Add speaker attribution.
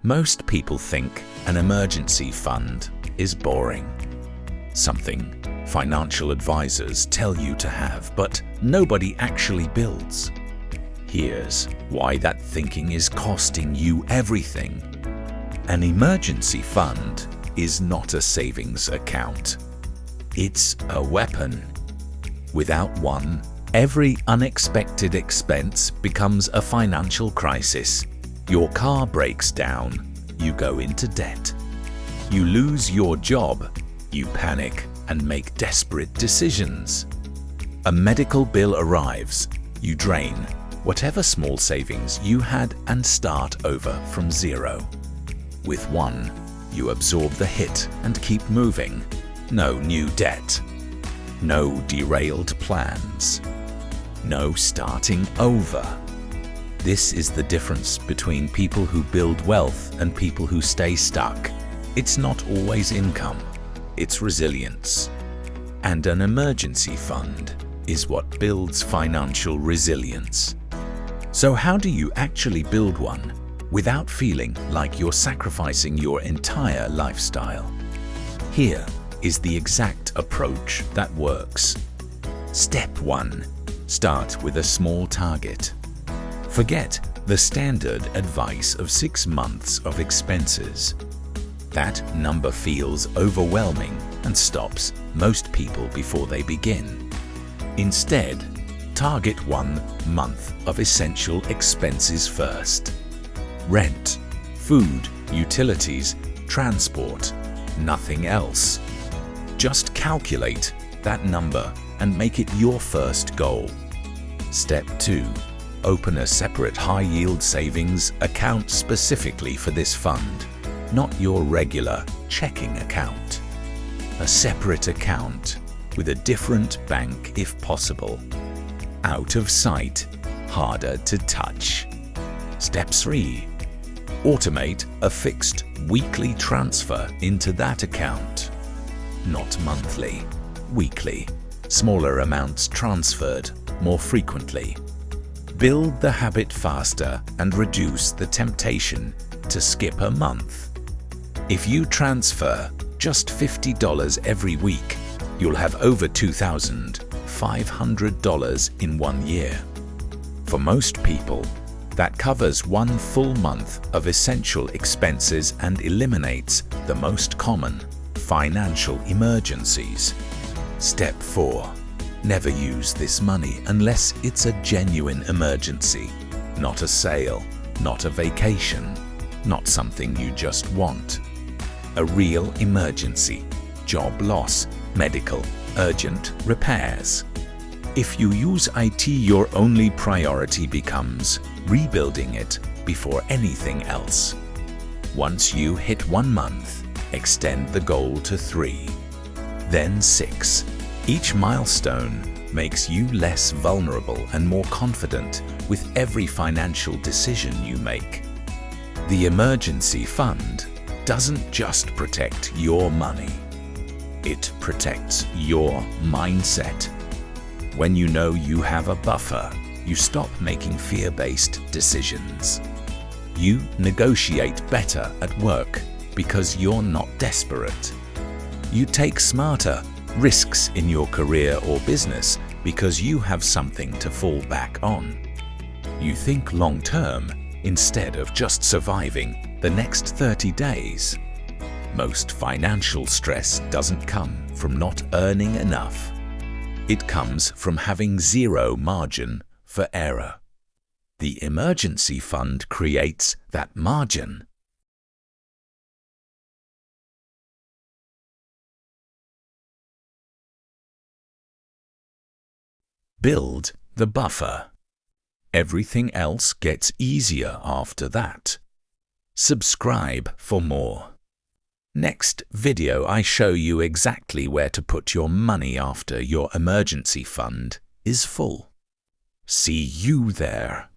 Speaker 1: Most people think an emergency fund is boring. Something financial advisors tell you to have, but nobody actually builds. Here's why that thinking is costing you everything. An emergency fund is not a savings account. It's a weapon. Without one, every unexpected expense becomes a financial crisis. Your car breaks down, you go into debt. You lose your job, you panic and make desperate decisions. A medical bill arrives, you drain whatever small savings you had and start over from zero. With one, you absorb the hit and keep moving. No new debt. No derailed plans. No starting over. This is the difference between people who build wealth and people who stay stuck. It's not always income, it's resilience. And an emergency fund is what builds financial resilience. So how do you actually build one without feeling like you're sacrificing your entire lifestyle? Here is the exact approach that works. Step 1. Start with a small target. Forget the standard advice of 6 months of expenses. That number feels overwhelming and stops most people before they begin. Instead, target 1 month of essential expenses first. Rent, food, utilities, transport, nothing else. Just calculate that number and make it your first goal. Step 2. Open a separate high-yield savings account specifically for this fund, not your regular checking account. A separate account with a different bank if possible. Out of sight, harder to touch. Step 3. Automate a fixed weekly transfer into that account. Not monthly, weekly. Smaller amounts transferred more frequently. Build the habit faster and reduce the temptation to skip a month. If you transfer just $50 every week, you'll have over $2,500 in 1 year. For most people, that covers 1 full month of essential expenses and eliminates the most common financial emergencies. Step 4. Never use this money unless it's a genuine emergency, not a sale, not a vacation, not something you just want. A real emergency, job loss, medical, urgent repairs. If you use IT, your only priority becomes rebuilding it before anything else. Once you hit 1 month, extend the goal to 3, then 6. Each milestone makes you less vulnerable and more confident with every financial decision you make. The emergency fund doesn't just protect your money. It protects your mindset. When you know you have a buffer, you stop making fear-based decisions. You negotiate better at work because you're not desperate. You take smarter risks in your career or business because you have something to fall back on. You think long-term instead of just surviving the next 30 days. Most financial stress doesn't come from not earning enough. It comes from having zero margin for error. The emergency fund creates that margin. Build the buffer. Everything else gets easier after that. Subscribe for more. Next video I show you exactly where to put your money after your emergency fund is full. See you there.